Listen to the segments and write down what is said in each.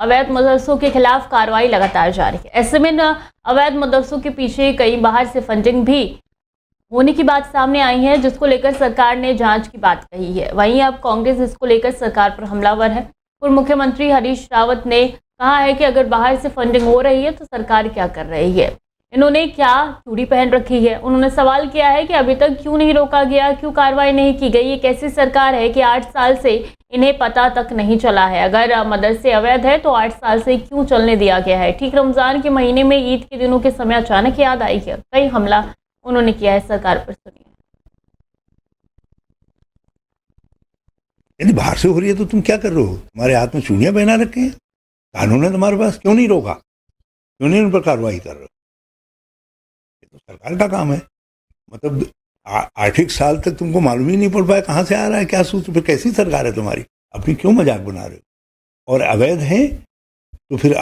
अवैध मदरसों के खिलाफ कार्रवाई लगातार जारी है। ऐसे में अवैध मदरसों के पीछे कई बाहर से फंडिंग भी होने की बात सामने आई है, जिसको लेकर सरकार ने जांच की बात कही है। वहीं अब कांग्रेस इसको लेकर सरकार पर हमलावर है। पूर्व मुख्यमंत्री हरीश रावत ने कहा है कि अगर बाहर से फंडिंग हो रही है तो सरकार क्या कर रही है, इन्होंने क्या चूड़ी पहन रखी है। उन्होंने सवाल किया है कि अभी तक क्यों नहीं रोका गया, क्यों कार्रवाई नहीं की गई। ये कैसी सरकार है कि 8 साल से इन्हें पता तक नहीं चला है। अगर मदरसे अवैध है तो 8 साल से क्यों चलने दिया गया है। ठीक रमजान के महीने में ईद के दिनों के समय अचानक याद आई है। कई हमला उन्होंने किया है सरकार पर। सुनिए। यदि बाहर से हो रही है तो तुम क्या कर रहे हो? तुम्हारे हाथ में चूड़ियां पहना रखे हैं, कानून है तुम्हारे पास, क्यों नहीं रोका, क्यों नहीं उन पर कार्रवाई कर रहे हो? ये तो सरकार का काम है। मतलब 8 साल तक तुमको मालूम ही नहीं पड़ पाया कहाँ से आ रहा है, क्या सूत्र, फिर कैसी सरकार है तुम्हारी? अपनी क्यों मजाक बना रहे हो? और अवैध है तो फिर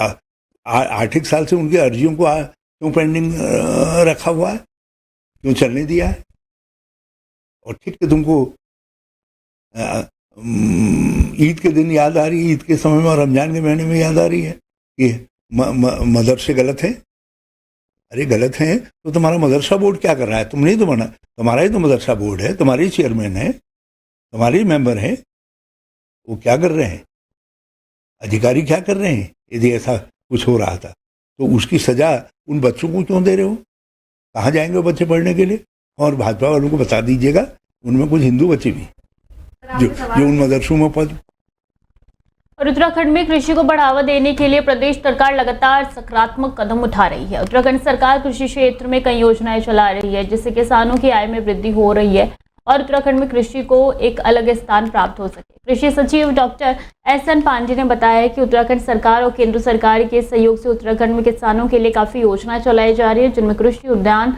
8 साल से उनकी अर्जियों को क्यों पेंडिंग रखा हुआ है, क्यों चलने दिया है? और ठीक है, तुमको ईद के दिन याद आ रही है, ईद के समय में और रमजान के महीने में याद आ रही है कि मदरसे गलत है। अरे गलत है तो तुम्हारा मदरसा बोर्ड क्या कर रहा है? तुम नहीं तो बना, तुम्हारा ही तो मदरसा बोर्ड है, तुम्हारे ही चेयरमैन है, तुम्हारे ही मेंबर है। वो क्या कर रहे हैं, अधिकारी क्या कर रहे हैं? यदि ऐसा कुछ हो रहा था तो उसकी सजा उन बच्चों को क्यों दे रहे हो? कहाँ जाएंगे वो बच्चे पढ़ने के लिए? और भाजपा वालों को बता दीजिएगा, उनमें कुछ हिंदू बच्चे भी जो उन मदरसों में पढ़। और उत्तराखंड में कृषि को बढ़ावा देने के लिए प्रदेश सरकार लगातार सकारात्मक कदम उठा रही है। उत्तराखंड सरकार कृषि क्षेत्र में कई योजनाएं चला रही है, जिससे किसानों की आय में वृद्धि हो रही है और उत्तराखंड में कृषि को एक अलग स्थान प्राप्त हो सके। कृषि सचिव डॉक्टर SN पांडे ने बताया है कि उत्तराखंड सरकार और केंद्र सरकार के सहयोग से उत्तराखंड में किसानों के लिए काफ़ी योजनाएं चलाई जा रही है, जिनमें कृषि उद्यान,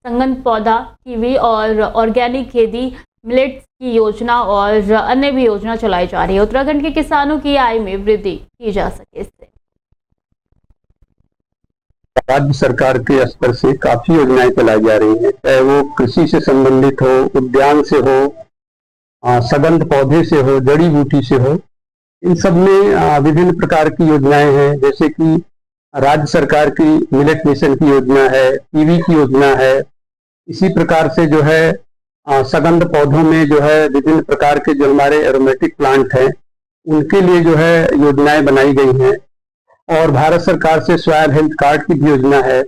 संगत पौधा, कीवी और ऑर्गेनिक खेती, मिलेट्स की योजना और अन्य भी योजना चलाई जा रही है। उत्तराखंड के किसानों की आय में वृद्धि की जा सके इससे। राज्य सरकार के स्तर से काफी योजनाएं चलाई जा रही हैं, चाहे वो कृषि से संबंधित हो, उद्यान से हो, सगंध पौधे से हो, जड़ी बूटी से हो। इन सब में विभिन्न प्रकार की योजनाएं हैं, जैसे कि राज्य सरकार की मिलेट मिशन की योजना है, कीवी की योजना है। इसी प्रकार से जो है सगंध पौधों में जो है विभिन्न प्रकार के जो हमारे एरोमेटिक प्लांट हैं, उनके लिए जो है योजनाएं बनाई गई हैं। और भारत सरकार से सॉइल हेल्थ कार्ड की भी योजना है।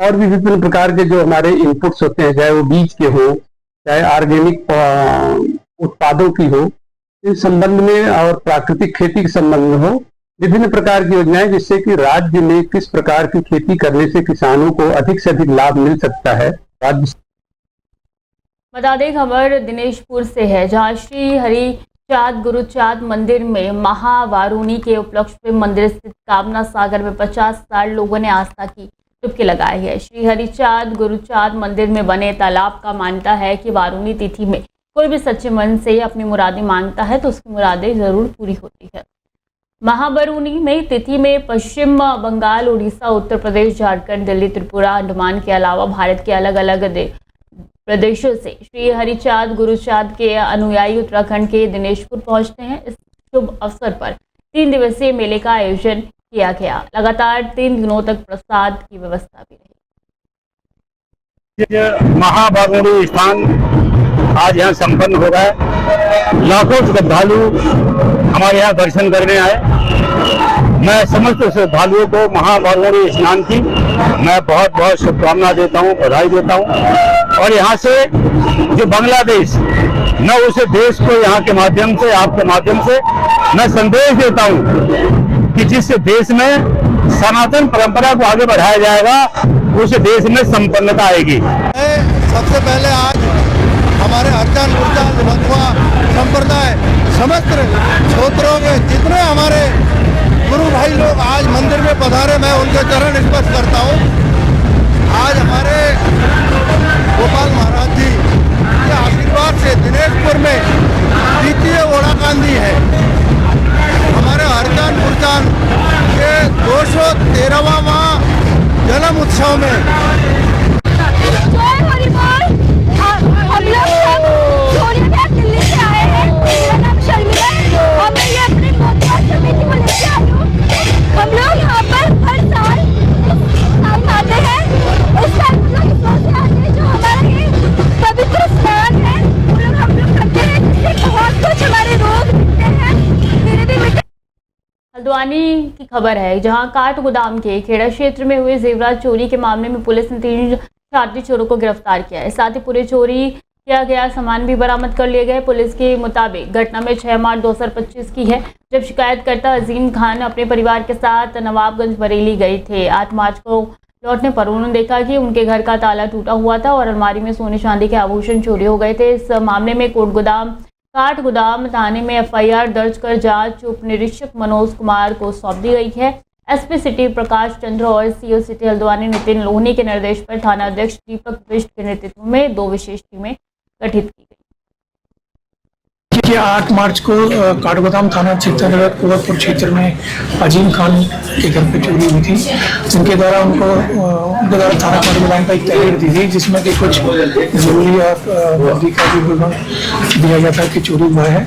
और भी विभिन्न प्रकार के जो हमारे इनपुट्स होते हैं, चाहे वो बीज के हो, चाहे ऑर्गेनिक उत्पादों की हो, इस संबंध में और प्राकृतिक खेती के संबंध में हो, विभिन्न प्रकार की योजनाएं, जिससे कि राज्य में किस प्रकार की खेती करने से किसानों को अधिक से अधिक लाभ मिल सकता है। राज्य बता दें खबर दिनेशपुर से है, जहां श्री हरिचाँद गुरुचाँद मंदिर में महावारुणी के उपलक्ष्य में मंदिर स्थित कामना सागर में 50 साल लोगों ने आस्था की डुबकी लगाई है। श्री हरिचाँद गुरुचाँद मंदिर में बने तालाब का मान्यता है कि वारुणी तिथि में कोई भी सच्चे मन से अपनी मुरादें मांगता है तो उसकी मुरादें जरूर पूरी होती है। महावारुणी में तिथि में पश्चिम बंगाल, उड़ीसा, उत्तर प्रदेश, झारखंड, दिल्ली, त्रिपुरा, अंडमान के अलावा भारत के अलग अलग प्रदेशों से श्री हरिचाँद गुरुचाँद के अनुयायी उत्तराखंड के दिनेशपुर पहुंचते हैं। इस शुभ अवसर पर 3 दिवसीय मेले का आयोजन किया गया। लगातार 3 दिनों तक प्रसाद की व्यवस्था भी रही। महावारुणी स्थान आज यहाँ संपन्न हो रहा है। लाखों श्रद्धालु हमारे यहाँ दर्शन करने आए। मैं समस्त श्रद्धालुओं को महावारुणी स्नान की मैं बहुत बहुत शुभकामना देता हूँ, बधाई देता हूँ। और यहाँ से जो बांग्लादेश, मैं उस देश को यहाँ के माध्यम से, आपके माध्यम से मैं संदेश देता हूँ कि जिस देश में सनातन परंपरा को आगे बढ़ाया जाएगा, उस देश में संपन्नता आएगी। सबसे पहले आज हमारे हरिचाँद गुरुचाँद बंधुआ संप्रदाय समस्त क्षेत्रों के जितने हमारे गुरु भाई लोग आज मंदिर में पधारे, मैं उनके चरण स्पर्श करता हूँ। आज हमारे गोपाल महाराज जी के आशीर्वाद से दिनेशपुर में द्वितीय ओढ़ाकांदी है। हमारे हरिचाँद गुरुचाँद के 213वां जन्म उत्सव में हम लोग दिल्ली से आए हैं। मेरा नाम शर्मिला है और मैं ये अपनी समिति को लेकर आई हूँ। हल्द्वानी की खबर है, जहां काठ गोदाम के खेड़ा क्षेत्र में हुए जेवरात चोरी के मामले में पुलिस ने 3 शातिर चोरों को गिरफ्तार किया है। साथ ही पूरे चोरी किया गया सामान भी बरामद कर लिए गए। पुलिस के मुताबिक घटना में 6 मार्च 2025 की है, जब शिकायतकर्ता अजीम खान अपने परिवार के साथ नवाबगंज बरेली गए थे। 8 मार्च को लौटने पर उन्होंने देखा कि उनके घर का ताला टूटा हुआ था और अलमारी में सोने चांदी के आभूषण चोरी हो गए थे। इस मामले में काठ गोदाम थाने में FIR दर्ज कर जांच उप निरीक्षक मनोज कुमार को सौंप दी गई है। SP सिटी प्रकाश चंद्र और CO सिटी हल्द्वानी नितिन लोहनी के निर्देश पर थाना अध्यक्ष दीपक बिष्ट के नेतृत्व में 2 विशेष टीमें गठित की गई। 8 मार्च को काठगोदाम थाना क्षेत्र अंतर्गत कुवरपुर क्षेत्र में अजीम खान के घर पे चोरी हुई थी। उनके द्वारा थाना काठगोदाम का एक तहरीर दी थी, जिसमें कि कुछ जरूरी और नकदी का भी विवरण दिया गया था कि चोरी हुआ है।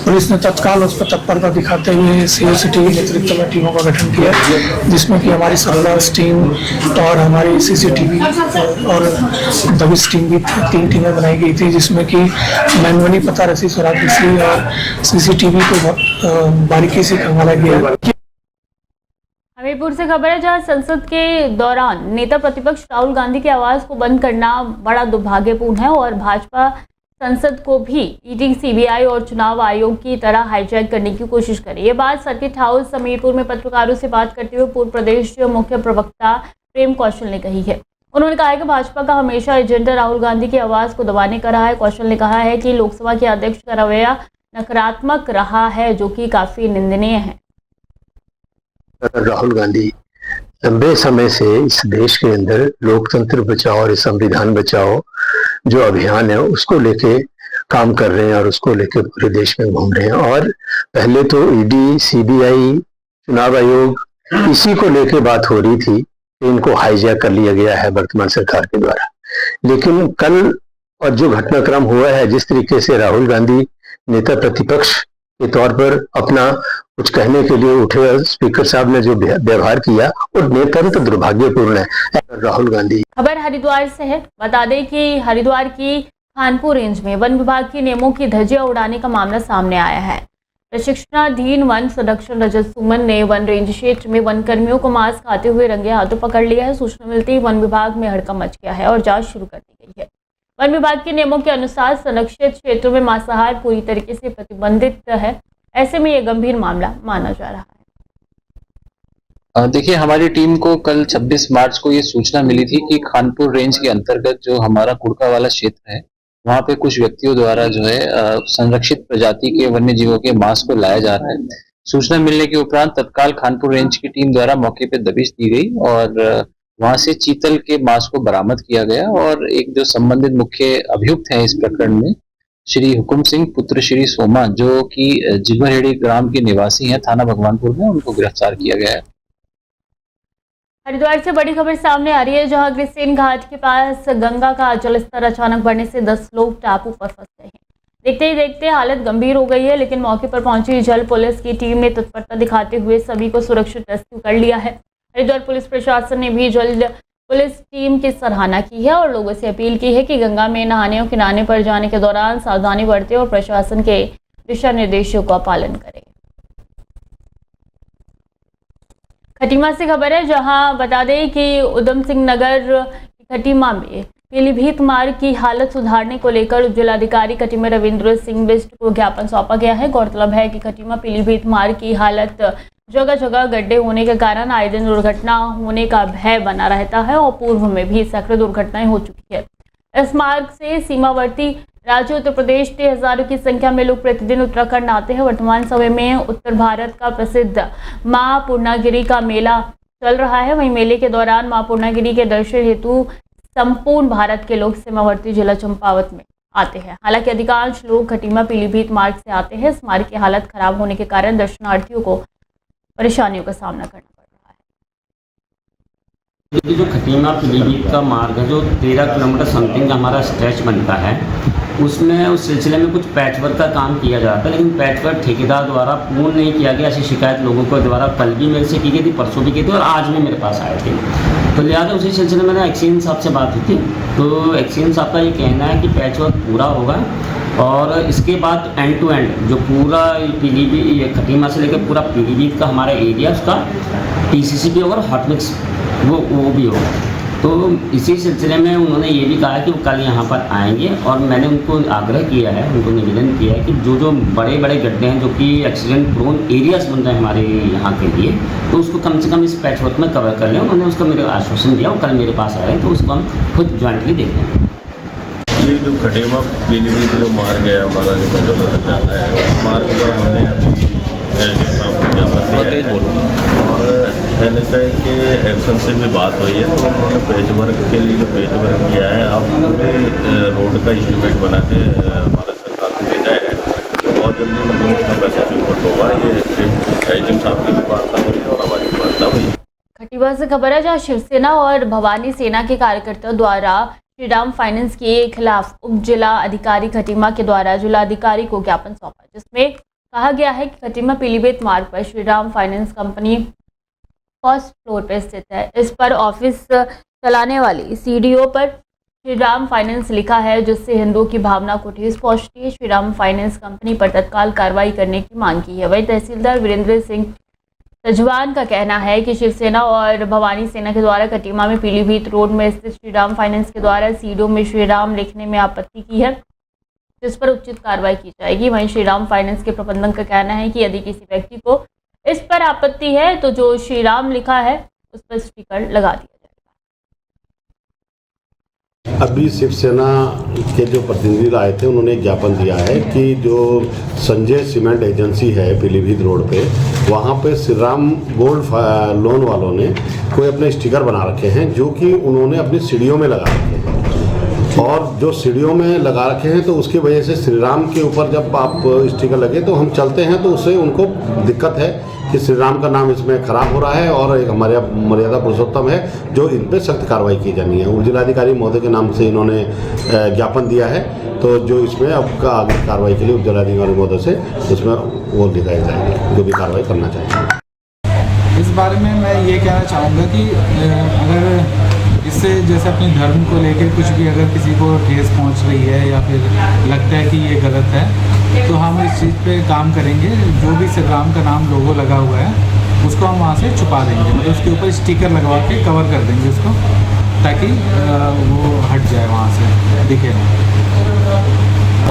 पुलिस ने तत्काल उस पर तत्परता दिखाते हुए CO सिटी के नेतृत्व में टीमों का गठन किया, जिसमें कि हमारी सर्विलांस टीम और हमारी CCTV और दबिश टीम भी 3 टीमें बनाई गई थी, जिसमें कि मैनुअली पता रसी सुराग और CCTV को बारीकी से खंगाला गया। हमीरपुर से खबर है, जहां संसद के दौरान नेता प्रतिपक्ष राहुल गांधी की आवाज को बंद करना बड़ा दुर्भाग्यपूर्ण है और भाजपा संसद को भी ED, CBI और चुनाव आयोग की तरह हाईजैक करने की कोशिश करे। ये बात सर्किट हाउस हमीरपुर में पत्रकारों से बात करते हुए पूर्व प्रदेश मुख्य प्रवक्ता प्रेम कौशल ने कही है। उन्होंने कहा है कि भाजपा का हमेशा एजेंडा राहुल गांधी की आवाज को दबाने का रहा है। कौशल ने कहा है कि लोकसभा के अध्यक्ष का रवैया नकारात्मक रहा है, जो कि काफी निंदनीय है। राहुल गांधी लंबे समय से इस देश के अंदर लोकतंत्र बचाओ और संविधान बचाओ जो अभियान है उसको लेके काम कर रहे हैं और उसको लेके पूरे देश में घूम रहे हैं। और पहले तो ED, CBI, चुनाव आयोग, इसी को लेके बात हो रही थी। इनको हाईजैक कर लिया गया है वर्तमान सरकार के द्वारा। लेकिन कल और जो घटनाक्रम हुआ है, जिस तरीके से राहुल गांधी नेता प्रतिपक्ष के तौर पर अपना कुछ कहने के लिए उठे और स्पीकर साहब ने जो व्यवहार किया, वो नितांत दुर्भाग्यपूर्ण है। राहुल गांधी। खबर हरिद्वार से है। बता दें कि हरिद्वार की खानपुर रेंज में वन विभाग के नियमों की धज्जियां उड़ाने का मामला सामने आया है। प्रशिक्षणाधीन वन संरक्षण रजत सुमन ने वन रेंज क्षेत्र में वन कर्मियों को मांस खाते हुए रंगे हाथों पकड़ लिया है। सूचना मिलते ही वन विभाग में हड़कंप मच गया है और जांच शुरू कर दी गई है। वन विभाग के नियमों के अनुसार संरक्षित क्षेत्रों में मांसाहार पूरी तरीके से प्रतिबंधित है। ऐसे में यह गंभीर मामला माना जा रहा है। देखिए, हमारी टीम को कल 26 मार्च को ये सूचना मिली थी कि खानपुर रेंज के अंतर्गत जो हमारा कुड़का वाला क्षेत्र है, वहां पे कुछ व्यक्तियों द्वारा जो है संरक्षित प्रजाति के वन्य जीवों के मांस को लाया जा रहा है। सूचना मिलने के उपरांत तत्काल खानपुर रेंज की टीम द्वारा मौके पे दबिश दी गई और वहां से चीतल के मांस को बरामद किया गया और एक जो संबंधित मुख्य अभियुक्त हैं इस प्रकरण में, श्री हुकुम सिंह पुत्र श्री सोमा, जो कि जिगमरहेड़ी ग्राम के निवासी हैं थाना भगवानपुर में, उनको गिरफ्तार किया गया है। हरिद्वार से बड़ी खबर सामने आ रही है, जहां ग्रिसेन घाट के पास गंगा का जलस्तर अचानक बढ़ने से 10 लोग टापू पर फंस गए हैं। देखते ही देखते हालत गंभीर हो गई है, लेकिन मौके पर पहुंची जल पुलिस की टीम ने तत्परता दिखाते हुए सभी को सुरक्षित रेस्क्यू कर लिया है। हरिद्वार पुलिस प्रशासन ने भी जल पुलिस टीम की सराहना की है और लोगों से अपील की है कि गंगा में नहाने और किनारे पर जाने के दौरान सावधानी बरतें और प्रशासन के दिशा निर्देशों का पालन करें। खटीमा से खबर है, जहां बता दें कि उधम सिंह नगर खटीमा में पीलीभीत मार्ग की हालत सुधारने को लेकर जिलाधिकारी खटीमा रविंद्र सिंह बिष्ट को ज्ञापन सौंपा गया है। गौरतलब है कि खटीमा पीलीभीत मार्ग की हालत जगह जगह गड्ढे होने के कारण आए दिन दुर्घटना होने का भय बना रहता है और पूर्व में भी सैकड़ों दुर्घटनाएं हो चुकी है। इस मार्ग से सीमावर्ती राज्य उत्तर प्रदेश के हजारों की संख्या में लोग प्रतिदिन उत्तराखंड आते हैं। वर्तमान समय में उत्तर भारत का प्रसिद्ध मां पूर्णागिरी का मेला चल रहा है। वहीं मेले के दौरान मां पूर्णागिरी के दर्शन हेतु संपूर्ण भारत के लोग सीमावर्ती जिला चंपावत में आते हैं। हालांकि अधिकांश लोग खटीमा पीलीभीत मार्ग से आते हैं। इस मार्ग की हालत खराब होने के कारण दर्शनार्थियों को परेशानियों का सामना करना पड़ रहा है। ये जो खटीमा पीलीभीत का मार्ग है, जो 13 किलोमीटर समथिंग हमारा स्ट्रेच बनता है, उसमें उस सिलसिले में कुछ पैचवर्क का काम किया जाता है, लेकिन पैचवर्क ठेकेदार द्वारा पूर्ण नहीं किया गया। ऐसी शिकायत लोगों को द्वारा कल भी मेरे से की गई थी, परसों भी की थी और आज भी मेरे पास आए थे। तो लिहाजा उसी सिलसिले में मैंने एक्सीडेंट साहब से बात की थी। तो एक्सीडेंट साहब का ये कहना है कि पैचवर्क पूरा होगा और इसके बाद एंड टू एंड जो पूरा पीलीभीत खटीमा से लेकर पूरा पीलीभीत का हमारा एरिया, उसका पीसीसी भी और हॉट मिक्स वो भी होगा। तो इसी सिलसिले में उन्होंने ये भी कहा कि वो कल यहाँ पर आएंगे और मैंने उनको आग्रह किया है, उनको निवेदन किया है कि जो बड़े बड़े गड्ढे हैं जो कि एक्सीडेंट प्रोन एरियाज बन रहे हैं हमारे यहाँ के लिए, तो उसको कम से कम इस पैच वर्क में कवर कर लें। उन्होंने उसका मेरे आश्वासन दिया और कल मेरे पास आ रहे हैं, तो उसको हम खुद ज्वाइंटली देख लेंगे। ये जो खटीमा पीलीभीत जो मार्ग है हमारा, जो बदौलत जाता है, मार्ग पर हमने और NHAI के एक्शन से भी बात हुई है, तो उन्होंने पेज वर्क के लिए जो पेज वर्क किया है, अब पूरे रोड का एस्टीमेट बना के हमारा सरकार को भेजा है। तो बहुत जल्दी मतलब उसका पैसा रिपोर्ट होगा। ये एजिम साहब की भी वार्ता हुई और हमारी वार्ता हुई। खटीमा से खबर है, जहाँ शिवसेना और भवानी सेना के कार्यकर्ताओं द्वारा श्रीराम फाइनेंस के खिलाफ उप जिला अधिकारी खटीमा के द्वारा जिलाधिकारी को ज्ञापन सौंपा, जिसमें कहा गया है कि खटीमा पीलीभीत मार्ग पर Shriram finance company first floor पर स्थित है। इस पर ऑफिस चलाने वाली सीडीओ पर श्रीराम फाइनेंस लिखा है, जिससे हिंदुओं की भावना को ठेस पहुंचती है। श्रीराम फाइनेंस कंपनी पर तत्काल कार्रवाई करने की मांग की है। वहीं तहसीलदार वीरेंद्र सिंह सजवान का कहना है कि शिवसेना और भवानी सेना के द्वारा खटीमा में पीलीभीत रोड में स्थित श्रीराम फाइनेंस के द्वारा सीडीओ में श्रीराम लिखने में आपत्ति की है, जिस पर उचित कार्रवाई की जाएगी। वहीं श्रीराम फाइनेंस के प्रबंधक का कहना है कि यदि किसी व्यक्ति को इस पर आपत्ति है तो जो श्रीराम लिखा है उस पर स्टिकर लगा दिया जाएगा। अभी शिवसेना के जो प्रतिनिधि आए थे, उन्होंने एक ज्ञापन दिया है कि जो संजय सीमेंट एजेंसी है पीलीभीत रोड पे, वहाँ पे श्रीराम गोल्ड लोन वालों ने कोई अपने स्टिकर बना रखे हैं, जो कि उन्होंने अपनी सीढ़ियों में लगा रखे हैं। और जो सीढ़ियों में लगा रखे हैं, तो उसकी वजह से श्रीराम के ऊपर जब आप स्टिकर लगे तो हम चलते हैं तो उससे उनको दिक्कत है कि श्रीराम का नाम इसमें खराब हो रहा है और एक हमारे मर्यादा पुरुषोत्तम है, जो इन पर सख्त कार्रवाई की जानी है। उप जिलाधिकारी महोदय के नाम से इन्होंने ज्ञापन दिया है, तो जो इसमें अब आगे कार्रवाई के लिए उप जिलाधिकारी महोदय से उसमें वो दिखाई जाएगी, जो भी कार्रवाई करना चाहिए। इस बारे में मैं ये कहना चाहूँगा कि अगर इससे जैसे अपने धर्म को लेकर कुछ भी अगर किसी को ठेस पहुंच रही है या फिर लगता है कि ये गलत है, तो हम इस चीज़ पे काम करेंगे। जो भी श्रीराम का नाम लोगो लगा हुआ है उसको हम वहाँ से छुपा देंगे, मतलब उसके ऊपर स्टिकर लगवा के कवर कर देंगे उसको, ताकि वो हट जाए वहाँ से, दिखे नहीं।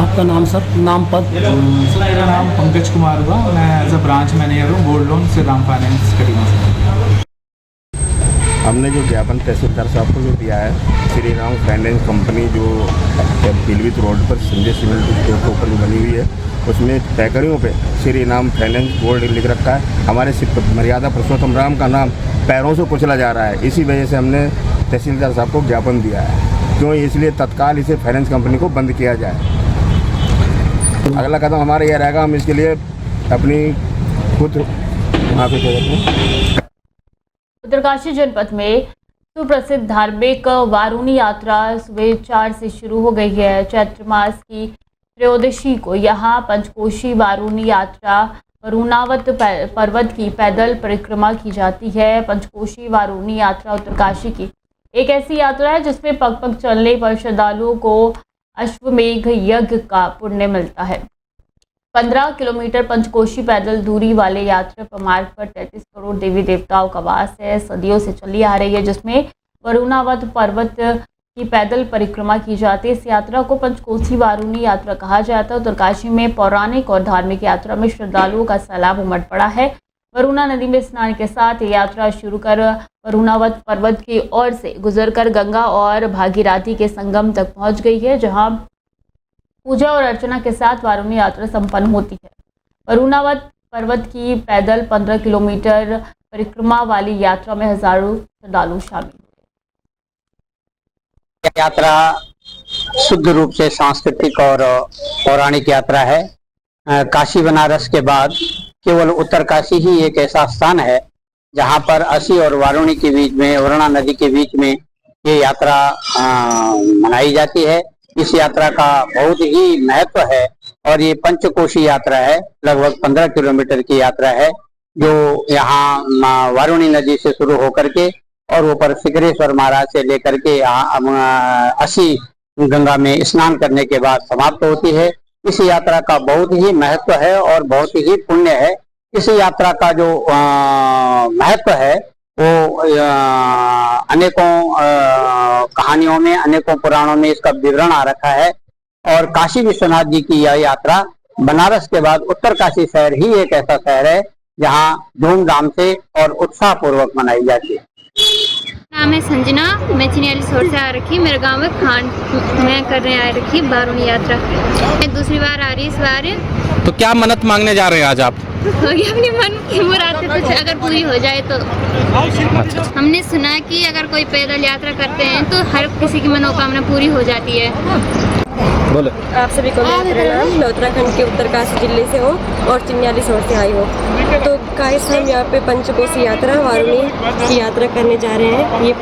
आपका नाम सर, नाम पद? सर मेरा नाम पंकज कुमार हुआ, मैं एज अ ब्रांच मैनेजर हूँ gold loan Shriram finance Khatima से। हमने जो ज्ञापन तहसीलदार साहब को जो दिया है, श्रीराम फाइनेंस कंपनी जो पीलीभीत रोड पर संजय सीमेंट स्टोर के ऊपर बनी हुई है, उसमें पैकरियों पे श्रीराम फाइनेंस गोल्ड लिख रखा है। हमारे मर्यादा पुरुषोत्तम राम का नाम पैरों से कुचला जा रहा है। इसी वजह से हमने तहसीलदार साहब को ज्ञापन दिया है, क्यों इसलिए तत्काल इसे फाइनेंस कंपनी को बंद किया जाए। अगला कदम हमारा यह रहेगा, हम इसके लिए अपनी खुद माफी। उत्तरकाशी जनपद में सुप्रसिद्ध धार्मिक वारुणी यात्रा सुबह 4 से शुरू हो गई है। चैत्र मास की त्रयोदशी को यहाँ पंचकोशी वारुणी यात्रा वरुणावत पर्वत की पैदल परिक्रमा की जाती है। पंचकोशी वारुणी यात्रा उत्तरकाशी की एक ऐसी यात्रा है जिसमें पग पग चलने पर श्रद्धालुओं को अश्वमेघ यज्ञ का पुण्य मिलता है। 15 किलोमीटर पंचकोशी पैदल दूरी वाले यात्रा मार्ग पर 33 करोड़ देवी देवताओं का वास है। सदियों से चली आ रही है, जिसमें वरुणावत पर्वत की पैदल परिक्रमा की जाती है। इस यात्रा को पंचकोशी वारुणी यात्रा कहा जाता है। उत्तरकाशी में पौराणिक और धार्मिक यात्रा में श्रद्धालुओं का सैलाब उमड़ पड़ा है। वरुणा नदी में स्नान के साथ ये यात्रा शुरू कर वरुणावत पर्वत की ओर से गुजरकर गंगा और भागीरथी के संगम तक पहुंच गई है, जहां पूजा और अर्चना के साथ वारुणी यात्रा संपन्न होती है। वरुणावत पर्वत की पैदल 15 किलोमीटर परिक्रमा वाली यात्रा में हजारों श्रद्धालु शामिल हुए। यात्रा शुद्ध रूप से सांस्कृतिक और पौराणिक यात्रा है। काशी बनारस के बाद केवल उत्तरकाशी ही एक ऐसा स्थान है जहां पर असी और वारुणी के बीच में, वरुणा नदी के बीच में ये यात्रा मनाई जाती है। इस यात्रा का बहुत ही महत्व है और ये पंचकोशी यात्रा है। लगभग 15 किलोमीटर की यात्रा है, जो यहाँ वारुणी नदी से शुरू होकर के और ऊपर सिकरेश्वर महाराज से लेकर के यहाँ असी गंगा में स्नान करने के बाद समाप्त होती है। इस यात्रा का बहुत ही महत्व है और बहुत ही पुण्य है। इस यात्रा का जो महत्व है वो अनेकों कहानियों में, अनेकों पुराणों में इसका विवरण आ रखा है। और काशी विश्वनाथ जी की यह यात्रा बनारस के बाद उत्तरकाशी शहर ही एक ऐसा शहर है जहां धूमधाम से और उत्साह पूर्वक मनाई जाती है। नाम है संजना, मैं चिनियाली शोर से आ रखी। मेरे गांव में खान मैं करने आ रखी बारूनी यात्रा। मैं दूसरी बार आ रही इस बार। तो क्या मन्नत मांगने जा रहे हैं आज आप? अपनी मन की मुराद कुछ अगर पूरी हो जाए तो। हमने सुना कि अगर कोई पैदल यात्रा करते हैं तो हर किसी की मनोकामना पूरी हो जाती है। बोले। आप सभी को मेरा नाम, मैं उत्तराखंड के उत्तरकाशी जिले से हूँ और चिन्याली शोर से आई हूँ। तो गाइस हम यहाँ पे पंचकोशी यात्रा वारुणी की यात्रा करने जा रहे हैं। ये